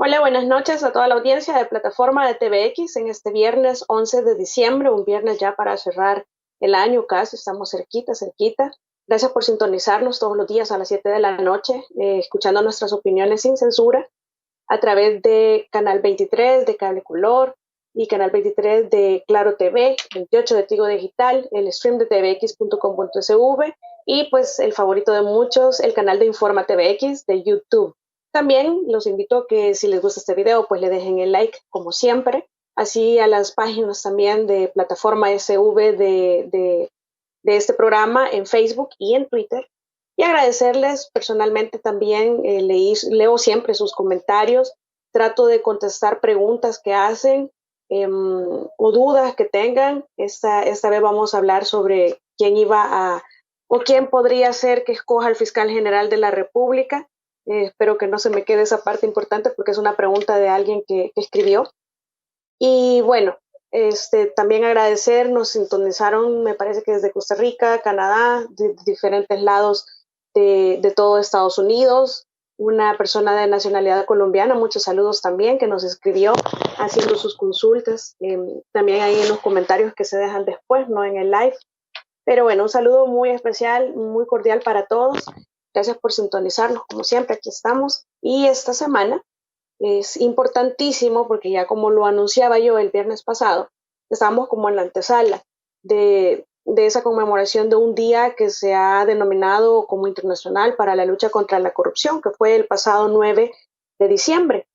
Hola, buenas noches a toda la audiencia de plataforma de TVX en este viernes 11 de diciembre, un viernes ya para cerrar el año casi, estamos cerquita, cerquita. Gracias por sintonizarnos todos los días a las 7 de la noche, escuchando nuestras opiniones sin censura a través de Canal 23 de Cable Color y Canal 23 de Claro TV, 28 de Tigo Digital, el stream de tvx.com.sv y pues el favorito de muchos, el canal de Informa TVX de YouTube. También los invito a que si les gusta este video, pues le dejen el like como siempre, así a las páginas también de plataforma SV de este programa en Facebook y en Twitter. Y agradecerles personalmente también, leo siempre sus comentarios, trato de contestar preguntas que hacen o dudas que tengan. Esta vez vamos a hablar sobre quién iba a o quién podría ser que escoja al fiscal general de la República. Espero que no se me quede esa parte importante porque es una pregunta de alguien que escribió. Y bueno, también agradecer, nos sintonizaron, me parece que desde Costa Rica, Canadá, de diferentes lados de todo Estados Unidos, una persona de nacionalidad colombiana, muchos saludos también, que nos escribió haciendo sus consultas, también ahí en los comentarios que se dejan después, no en el live. Pero bueno, un saludo muy especial, muy cordial para todos. Gracias por sintonizarnos, como siempre, aquí estamos. Y esta semana es importantísimo porque ya como lo anunciaba yo el viernes pasado, estamos como en la antesala de esa conmemoración de un día que se ha denominado como Internacional para la Lucha contra la Corrupción, que fue el pasado 9 de diciembre.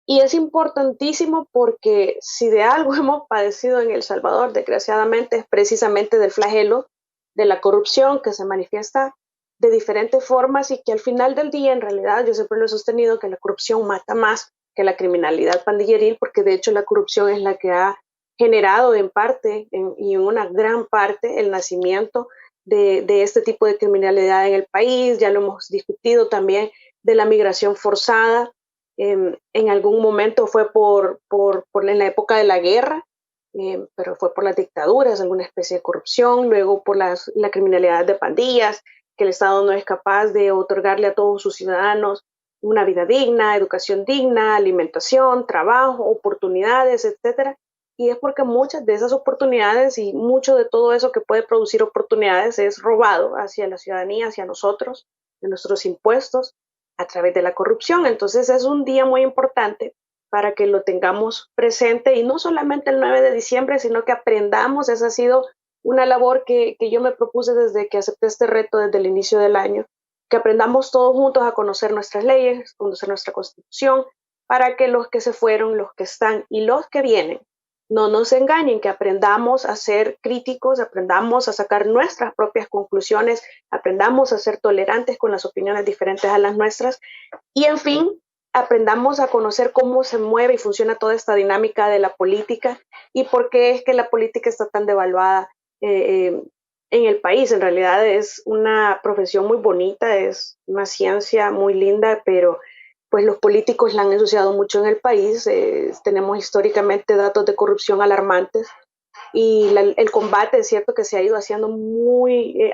Y es importantísimo porque si de algo hemos padecido en El Salvador, desgraciadamente, es precisamente del flagelo de la corrupción que se manifiesta de diferentes formas y que al final del día, en realidad, yo siempre lo he sostenido que la corrupción mata más que la criminalidad pandilleril, porque de hecho la corrupción es la que ha generado en parte y en una gran parte el nacimiento de este tipo de criminalidad en el país. Ya lo hemos discutido también de la migración forzada. En algún momento fue en la época de la guerra, pero fue por las dictaduras, alguna especie de corrupción, luego por la criminalidad de pandillas, que el Estado no es capaz de otorgarle a todos sus ciudadanos una vida digna, educación digna, alimentación, trabajo, oportunidades, etcétera. Y es porque muchas de esas oportunidades y mucho de todo eso que puede producir oportunidades es robado hacia la ciudadanía, hacia nosotros, de nuestros impuestos, a través de la corrupción. Entonces es un día muy importante para que lo tengamos presente y no solamente el 9 de diciembre, sino que aprendamos. Esa ha sido una labor que yo me propuse desde que acepté este reto desde el inicio del año, que aprendamos todos juntos a conocer nuestras leyes, conocer nuestra constitución, para que los que se fueron, los que están y los que vienen no nos engañen, que aprendamos a ser críticos, aprendamos a sacar nuestras propias conclusiones, aprendamos a ser tolerantes con las opiniones diferentes a las nuestras y, en fin, aprendamos a conocer cómo se mueve y funciona toda esta dinámica de la política y por qué es que la política está tan devaluada en el país. En realidad es una profesión muy bonita, es una ciencia muy linda, pero pues los políticos la han ensuciado mucho en el país. Tenemos históricamente datos de corrupción alarmantes y el combate es cierto que se ha ido haciendo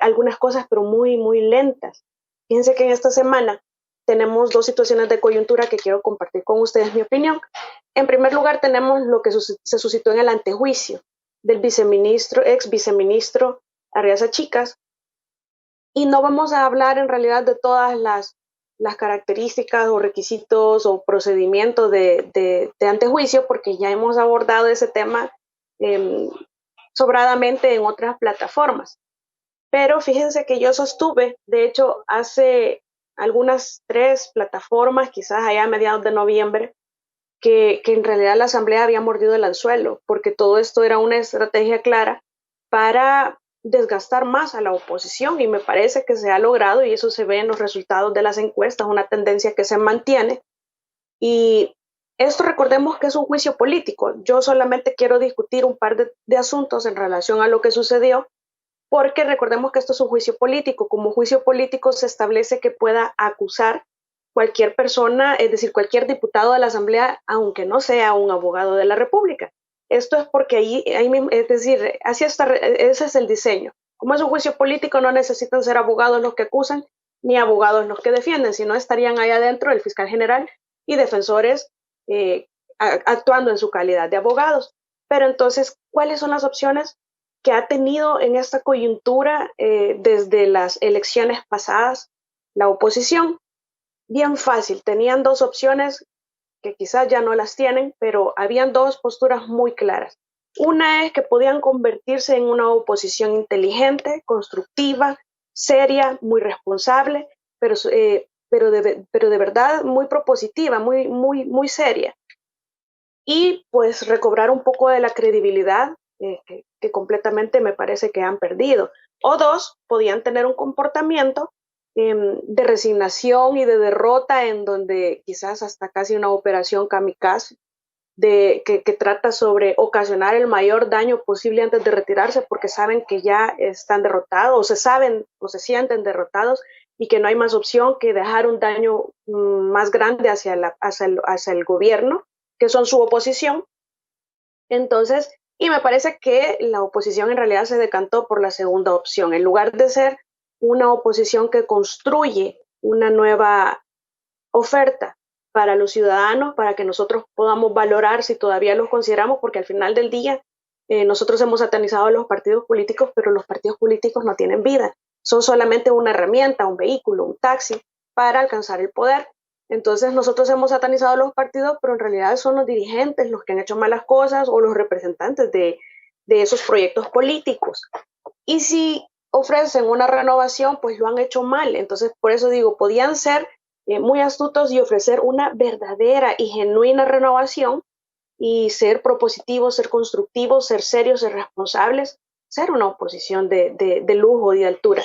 algunas cosas, pero muy, muy lentas. Fíjense que en esta semana tenemos dos situaciones de coyuntura que quiero compartir con ustedes mi opinión. En primer lugar, tenemos lo que se suscitó en el antejuicio del ex viceministro Arriaza Chicas, y no vamos a hablar en realidad de todas las características o requisitos o procedimientos de antejuicio, porque ya hemos abordado ese tema sobradamente en otras plataformas. Pero fíjense que yo sostuve, de hecho, hace algunas 3 plataformas, quizás allá a mediados de noviembre, que en realidad la Asamblea había mordido el anzuelo, porque todo esto era una estrategia clara para desgastar más a la oposición y me parece que se ha logrado y eso se ve en los resultados de las encuestas, una tendencia que se mantiene. Y esto recordemos que es un juicio político. Yo solamente quiero discutir un par de asuntos en relación a lo que sucedió, porque recordemos que esto es un juicio político. Como juicio político se establece que pueda acusar cualquier persona, es decir, cualquier diputado de la Asamblea, aunque no sea un abogado de la República. Esto es porque ahí es decir, ese es el diseño. Como es un juicio político, no necesitan ser abogados los que acusan ni abogados los que defienden, sino estarían ahí adentro el fiscal general y defensores actuando en su calidad de abogados. Pero entonces, ¿cuáles son las opciones que ha tenido en esta coyuntura desde las elecciones pasadas la oposición? Bien fácil, tenían dos opciones que quizás ya no las tienen, pero habían dos posturas muy claras. Una es que podían convertirse en una oposición inteligente, constructiva, seria, muy responsable, pero de verdad muy propositiva, muy seria. Y pues recobrar un poco de la credibilidad que completamente me parece que han perdido. O dos, podían tener un comportamiento de resignación y de derrota en donde quizás hasta casi una operación kamikaze que trata sobre ocasionar el mayor daño posible antes de retirarse porque saben que ya están derrotados o se saben o se sienten derrotados y que no hay más opción que dejar un daño más grande hacia el gobierno, que son su oposición. Entonces, y me parece que la oposición en realidad se decantó por la segunda opción. En lugar de ser una oposición que construye una nueva oferta para los ciudadanos, para que nosotros podamos valorar si todavía los consideramos, porque al final del día nosotros hemos satanizado a los partidos políticos, pero los partidos políticos no tienen vida. Son solamente una herramienta, un vehículo, un taxi para alcanzar el poder. Entonces nosotros hemos satanizado a los partidos, pero en realidad son los dirigentes los que han hecho malas cosas o los representantes de esos proyectos políticos. Y si ofrecen una renovación, pues lo han hecho mal. Entonces, por eso digo, podían ser muy astutos y ofrecer una verdadera y genuina renovación y ser propositivos, ser constructivos, ser serios, ser responsables, ser una oposición de lujo y de altura.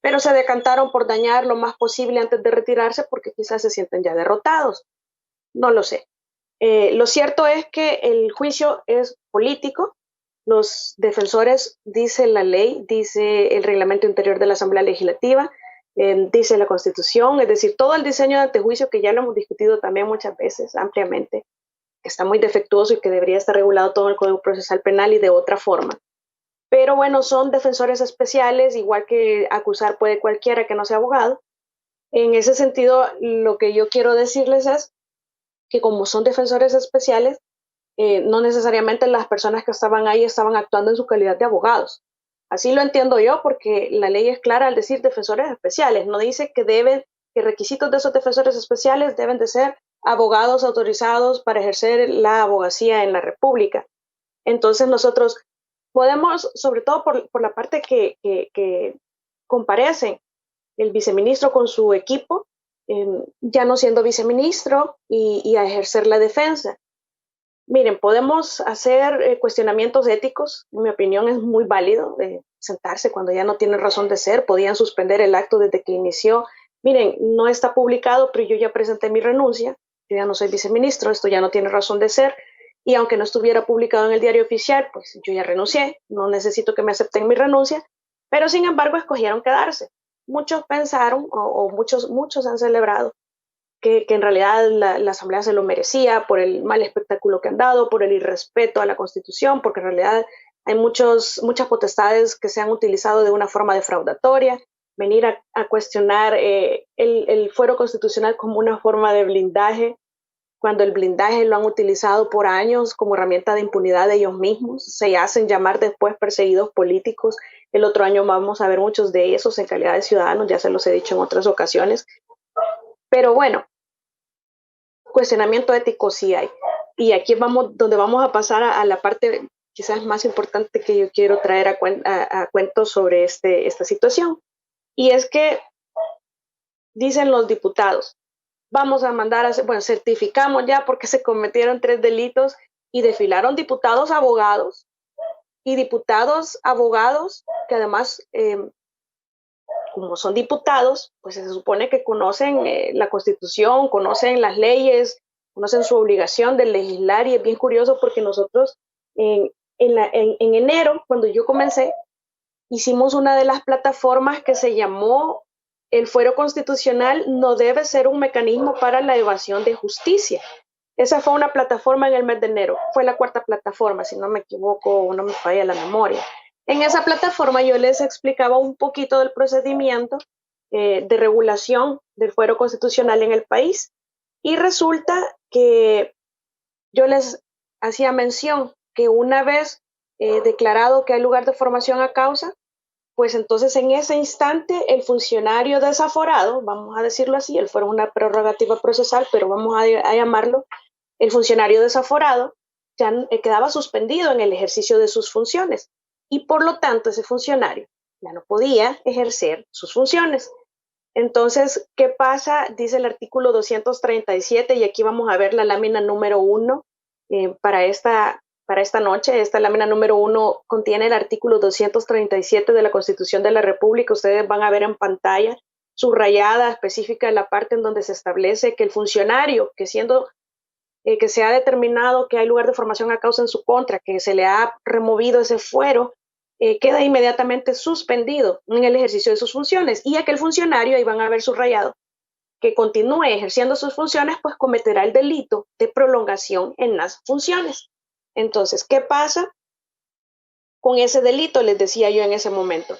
Pero se decantaron por dañar lo más posible antes de retirarse porque quizás se sienten ya derrotados. No lo sé. Lo cierto es que el juicio es político. Los defensores, dice la ley, dice el reglamento interior de la Asamblea Legislativa, dice la Constitución, es decir, todo el diseño de antejuicio que ya lo hemos discutido también muchas veces ampliamente, que está muy defectuoso y que debería estar regulado todo el Código Procesal Penal y de otra forma. Pero bueno, son defensores especiales, igual que acusar puede cualquiera que no sea abogado. En ese sentido, lo que yo quiero decirles es que como son defensores especiales, no necesariamente las personas que estaban ahí estaban actuando en su calidad de abogados. Así lo entiendo yo porque la ley es clara al decir defensores especiales. No dice que requisitos de esos defensores especiales deben de ser abogados autorizados para ejercer la abogacía en la República. Entonces nosotros podemos, sobre todo por la parte que comparecen el viceministro con su equipo, ya no siendo viceministro y a ejercer la defensa. Miren, podemos hacer cuestionamientos éticos, en mi opinión es muy válido sentarse cuando ya no tiene razón de ser, podían suspender el acto desde que inició. Miren, no está publicado, pero yo ya presenté mi renuncia, yo ya no soy viceministro, esto ya no tiene razón de ser, y aunque no estuviera publicado en el diario oficial, pues yo ya renuncié, no necesito que me acepten mi renuncia, pero sin embargo escogieron quedarse. Muchos pensaron, o muchos han celebrado, que en realidad la Asamblea se lo merecía por el mal espectáculo que han dado, por el irrespeto a la Constitución, porque en realidad hay muchas potestades que se han utilizado de una forma defraudatoria, venir a cuestionar el fuero constitucional como una forma de blindaje, cuando el blindaje lo han utilizado por años como herramienta de impunidad de ellos mismos, se hacen llamar después perseguidos políticos. El otro año vamos a ver muchos de esos en calidad de ciudadanos, ya se los he dicho en otras ocasiones. Pero bueno, cuestionamiento ético sí hay. Y aquí vamos, donde vamos a pasar a la parte quizás más importante que yo quiero traer a cuento sobre esta situación. Y es que dicen los diputados, vamos a mandar certificamos ya porque se cometieron 3 delitos y desfilaron diputados abogados y diputados abogados que además, como son diputados, pues se supone que conocen la Constitución, conocen las leyes, conocen su obligación de legislar y es bien curioso porque nosotros en enero, cuando yo comencé, hicimos una de las plataformas que se llamó el fuero constitucional no debe ser un mecanismo para la evasión de justicia. Esa fue una plataforma en el mes de enero. Fue la 4ª plataforma, si no me equivoco o no me falla la memoria. En esa plataforma yo les explicaba un poquito del procedimiento de regulación del fuero constitucional en el país. Y resulta que yo les hacía mención que una vez declarado que hay lugar de formación a causa, pues entonces en ese instante el funcionario desaforado, vamos a decirlo así, él fuera una prerrogativa procesal, pero vamos a llamarlo, el funcionario desaforado ya quedaba suspendido en el ejercicio de sus funciones y por lo tanto ese funcionario ya no podía ejercer sus funciones. Entonces, ¿qué pasa? Dice el artículo 237 y aquí vamos a ver la lámina número 1 para esta noche. Esta lámina número 1 contiene el artículo 237 de la Constitución de la República. Ustedes van a ver en pantalla subrayada específica la parte en donde se establece que el funcionario que que se ha determinado que hay lugar de formación a causa en su contra, que se le ha removido ese fuero, queda inmediatamente suspendido en el ejercicio de sus funciones y aquel funcionario, ahí van a ver subrayado, que continúe ejerciendo sus funciones, pues cometerá el delito de prolongación en las funciones. Entonces, ¿qué pasa con ese delito? Les decía yo en ese momento.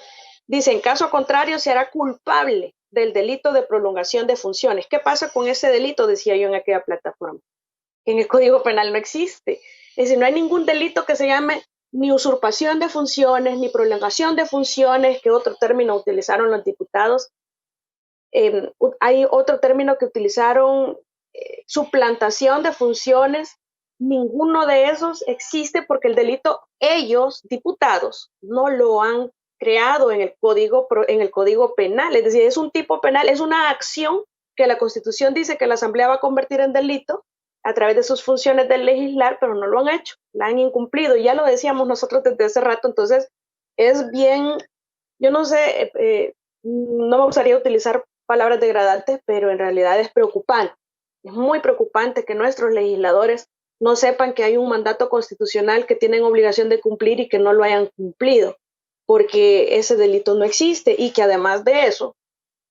Dice, en caso contrario, se hará culpable del delito de prolongación de funciones. ¿Qué pasa con ese delito? Decía yo en aquella plataforma. En el Código Penal no existe. Es decir, no hay ningún delito que se llame ni usurpación de funciones, ni prolongación de funciones, que otro término utilizaron los diputados. Hay otro término que utilizaron, suplantación de funciones. Ninguno de esos existe porque el delito ellos, diputados, no lo han creado en el código penal. Es decir, es un tipo penal, es una acción que la Constitución dice que la Asamblea va a convertir en delito a través de sus funciones de legislar, pero no lo han hecho, la han incumplido. Ya lo decíamos nosotros desde hace rato, entonces es bien, yo no sé, no me gustaría utilizar palabras degradantes, pero en realidad es preocupante. Es muy preocupante que nuestros legisladores no sepan que hay un mandato constitucional que tienen obligación de cumplir y que no lo hayan cumplido, porque ese delito no existe y que además de eso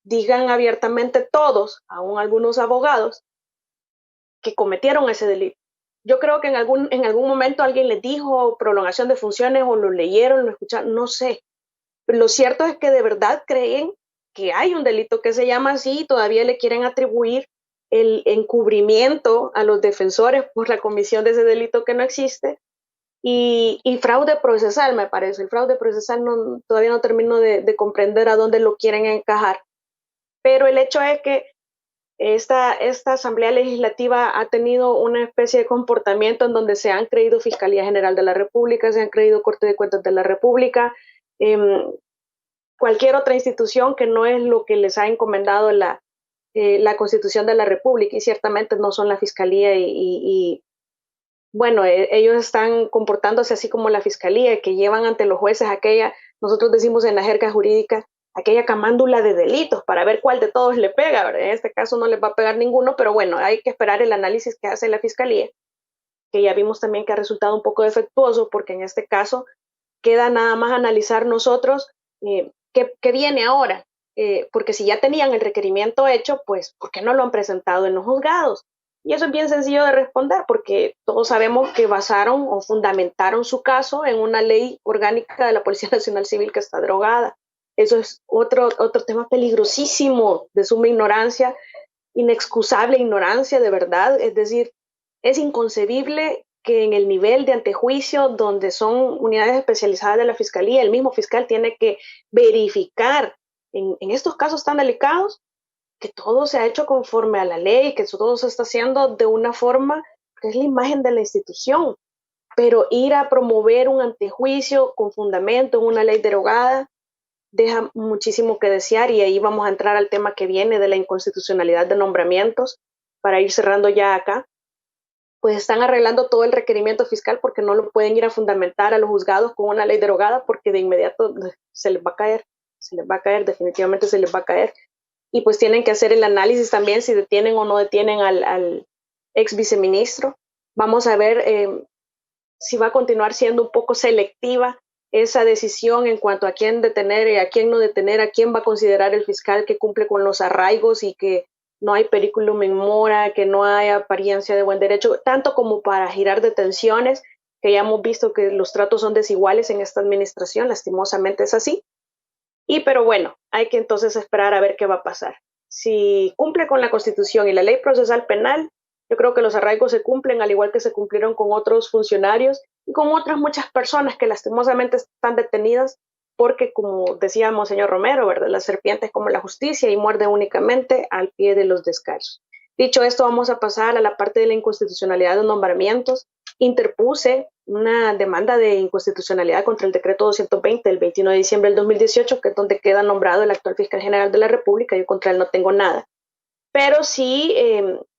digan abiertamente todos, aún algunos abogados, que cometieron ese delito. Yo creo que en algún momento alguien les dijo prolongación de funciones o lo leyeron, lo escucharon, no sé. Pero lo cierto es que de verdad creen que hay un delito que se llama así y todavía le quieren atribuir el encubrimiento a los defensores por la comisión de ese delito que no existe y fraude procesal, me parece. El fraude procesal todavía no termino de comprender a dónde lo quieren encajar. Pero el hecho es que esta Asamblea Legislativa ha tenido una especie de comportamiento en donde se han creído Fiscalía General de la República, se han creído Corte de Cuentas de la República, cualquier otra institución que no es lo que les ha encomendado la Constitución de la República, y ciertamente no son la Fiscalía y bueno, ellos están comportándose así como la Fiscalía, que llevan ante los jueces nosotros decimos en la jerga jurídica, aquella camándula de delitos para ver cuál de todos le pega, ¿verdad? En este caso no les va a pegar ninguno, pero bueno, hay que esperar el análisis que hace la Fiscalía, que ya vimos también que ha resultado un poco defectuoso, porque en este caso queda nada más analizar nosotros qué viene ahora, porque si ya tenían el requerimiento hecho, pues ¿por qué no lo han presentado en los juzgados? Y eso es bien sencillo de responder, porque todos sabemos que basaron o fundamentaron su caso en una ley orgánica de la Policía Nacional Civil que está derogada. Eso es otro tema peligrosísimo, de suma ignorancia, inexcusable ignorancia, de verdad. Es decir, es inconcebible que en el nivel de antejuicio, donde son unidades especializadas de la Fiscalía, el mismo fiscal tiene que verificar en estos casos tan delicados que todo se ha hecho conforme a la ley, que todo se está haciendo de una forma que es la imagen de la institución. Pero ir a promover un antejuicio con fundamento en una ley derogada deja muchísimo que desear, y ahí vamos a entrar al tema que viene de la inconstitucionalidad de nombramientos para ir cerrando ya acá. Pues están arreglando todo el requerimiento fiscal porque no lo pueden ir a fundamentar a los juzgados con una ley derogada, porque de inmediato se les va a caer, definitivamente se les va a caer. Y pues tienen que hacer el análisis también si detienen o no detienen al ex viceministro. Vamos a ver si va a continuar siendo un poco selectiva esa decisión en cuanto a quién detener y a quién no detener, a quién va a considerar el fiscal que cumple con los arraigos y que no hay periculum in mora, que no hay apariencia de buen derecho, tanto como para girar detenciones, que ya hemos visto que los tratos son desiguales en esta administración, lastimosamente es así. Pero bueno, hay que entonces esperar a ver qué va a pasar. si cumple con la Constitución y la Ley Procesal Penal, yo creo que los arraigos se cumplen, al igual que se cumplieron con otros funcionarios y con otras muchas personas que lastimosamente están detenidas porque, como decía Monseñor Romero, ¿verdad? La serpiente es como la justicia y muerde únicamente al pie de los descalzos. Dicho esto, vamos a pasar a la parte de la inconstitucionalidad de los nombramientos. Interpuse una demanda de inconstitucionalidad contra el decreto 220 del 21 de diciembre del 2018, que es donde queda nombrado el actual fiscal general de la República. Yo contra él no tengo nada. Pero sí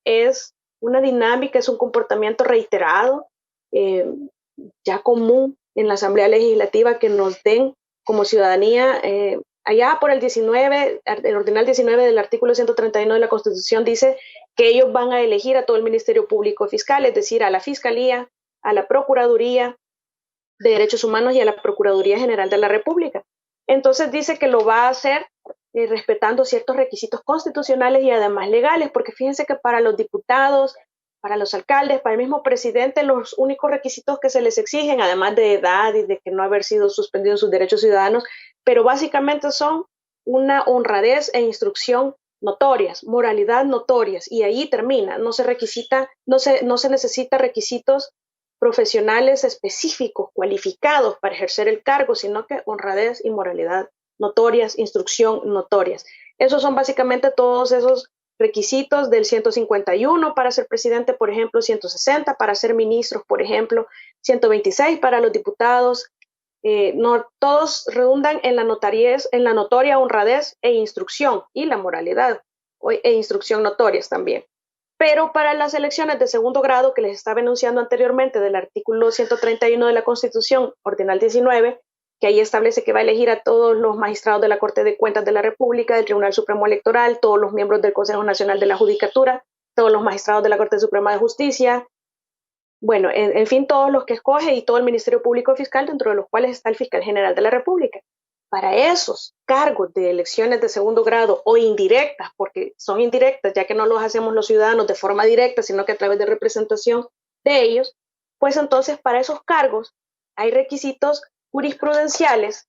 es una dinámica, es un comportamiento reiterado, ya común en la Asamblea Legislativa, que nos den como ciudadanía, allá por el 19, el ordinal 19 del artículo 131 de la Constitución dice que ellos van a elegir a todo el Ministerio Público Fiscal, es decir, a la Fiscalía, a la Procuraduría de Derechos Humanos y a la Procuraduría General de la República. Entonces dice que lo va a hacer respetando ciertos requisitos constitucionales y además legales, porque fíjense que para los diputados, para los alcaldes, para el mismo presidente, los únicos requisitos que se les exigen, además de edad y de que no haber sido suspendidos sus derechos ciudadanos, pero básicamente son una honradez e instrucción notorias, moralidad notorias, y ahí termina. No se necesita requisitos profesionales específicos, cualificados para ejercer el cargo, sino que honradez y moralidad notorias, instrucción notorias. Esos son básicamente todos esos requisitos del 151 para ser presidente, por ejemplo, 160 para ser ministros, por ejemplo, 126 para los diputados. No, todos redundan en la notoria honradez e instrucción y la moralidad e instrucción notorias también. Pero para las elecciones de segundo grado que les estaba enunciando anteriormente del artículo 131 de la Constitución, ordinal 19, que ahí establece que va a elegir a todos los magistrados de la Corte de Cuentas de la República, del Tribunal Supremo Electoral, todos los miembros del Consejo Nacional de la Judicatura, todos los magistrados de la Corte Suprema de Justicia, bueno, en fin, todos los que escoge y todo el Ministerio Público Fiscal, dentro de los cuales está el Fiscal General de la República. Para esos cargos de elecciones de segundo grado o indirectas, porque son indirectas, ya que no los hacemos los ciudadanos de forma directa, sino que a través de representación de ellos, pues entonces para esos cargos hay requisitos jurisprudenciales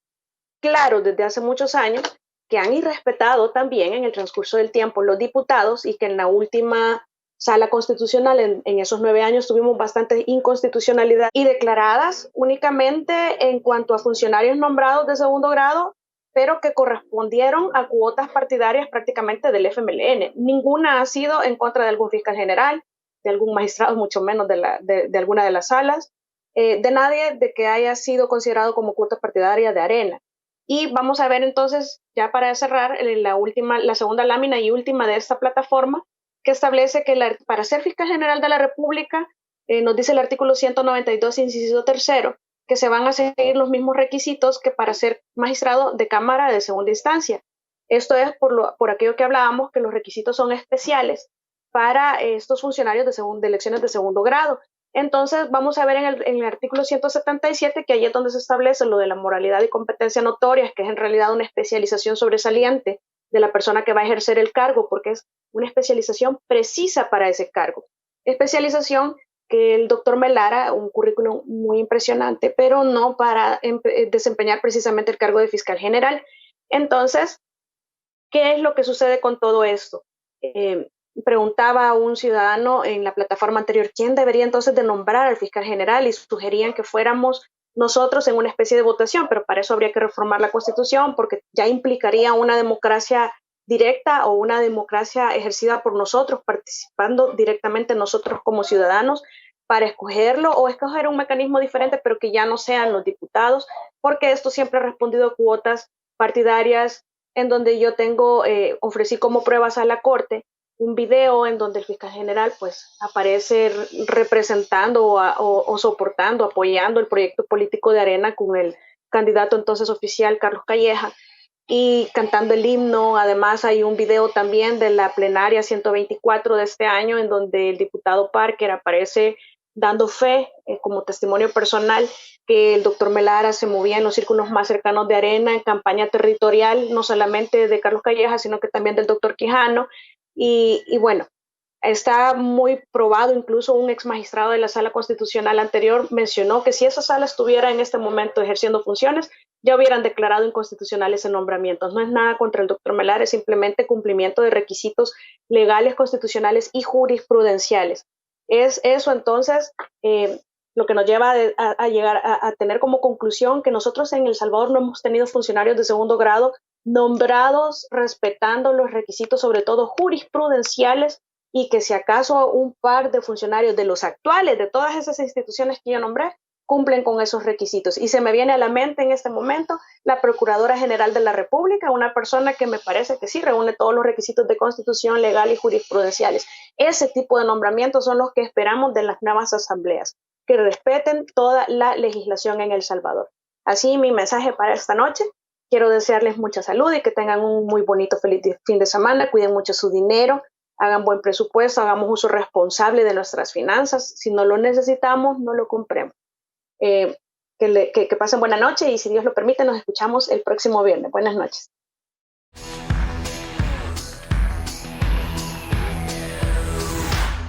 claros desde hace muchos años que han irrespetado también en el transcurso del tiempo los diputados y que en la última sala constitucional en esos 9 años tuvimos bastante inconstitucionalidad y declaradas únicamente en cuanto a funcionarios nombrados de segundo grado, pero que correspondieron a cuotas partidarias prácticamente del FMLN. Ninguna ha sido en contra de algún fiscal general, de algún magistrado, mucho menos de alguna de las salas, de nadie de que haya sido considerado como cuota partidaria de Arena. Y vamos a ver entonces, ya para cerrar, la segunda lámina y última de esta plataforma, que establece que para ser fiscal general de la República, nos dice el artículo 192, inciso tercero, que se van a seguir los mismos requisitos que para ser magistrado de Cámara de segunda instancia. Esto es por aquello que hablábamos, que los requisitos son especiales para estos funcionarios de elecciones de segundo grado. Entonces, vamos a ver en el artículo 177, que ahí es donde se establece lo de la moralidad y competencia notorias, que es en realidad una especialización sobresaliente de la persona que va a ejercer el cargo, porque es una especialización precisa para ese cargo. Especialización que el doctor Melara, un currículum muy impresionante, pero no para desempeñar precisamente el cargo de fiscal general. Entonces, ¿qué es lo que sucede con todo esto? Preguntaba a un ciudadano en la plataforma anterior, ¿quién debería entonces de nombrar al fiscal general? Y sugerían que fuéramos nosotros en una especie de votación, pero para eso habría que reformar la Constitución porque ya implicaría una democracia directa o una democracia ejercida por nosotros, participando directamente nosotros como ciudadanos para escogerlo o escoger un mecanismo diferente, pero que ya no sean los diputados, porque esto siempre ha respondido a cuotas partidarias en donde yo ofrecí como pruebas a la Corte un video en donde el fiscal general pues aparece representando o soportando, apoyando el proyecto político de Arena con el candidato entonces oficial Carlos Calleja y cantando el himno. Además hay un video también de la plenaria 124 de este año en donde el diputado Parker aparece dando fe como testimonio personal que el doctor Melara se movía en los círculos más cercanos de Arena en campaña territorial, no solamente de Carlos Calleja, sino que también del doctor Quijano. Y bueno, está muy probado, incluso un ex magistrado de la Sala Constitucional anterior mencionó que si esa sala estuviera en este momento ejerciendo funciones, ya hubieran declarado inconstitucionales ese nombramiento. No es nada contra el doctor Melar, es simplemente cumplimiento de requisitos legales, constitucionales y jurisprudenciales. Es eso entonces lo que nos lleva a llegar a tener como conclusión que nosotros en El Salvador no hemos tenido funcionarios de segundo grado nombrados respetando los requisitos, sobre todo jurisprudenciales, y que si acaso un par de funcionarios de los actuales, de todas esas instituciones que yo nombré, cumplen con esos requisitos. Y se me viene a la mente en este momento la Procuradora General de la República, una persona que me parece que sí reúne todos los requisitos de constitución, legal y jurisprudenciales. Ese tipo de nombramientos son los que esperamos de las nuevas asambleas, que respeten toda la legislación en El Salvador. Así mi mensaje para esta noche. Quiero desearles mucha salud y que tengan un muy bonito, feliz fin de semana. Cuiden mucho su dinero, hagan buen presupuesto, hagamos uso responsable de nuestras finanzas. Si no lo necesitamos, no lo compremos. Que pasen buena noche y si Dios lo permite nos escuchamos el próximo viernes. Buenas noches.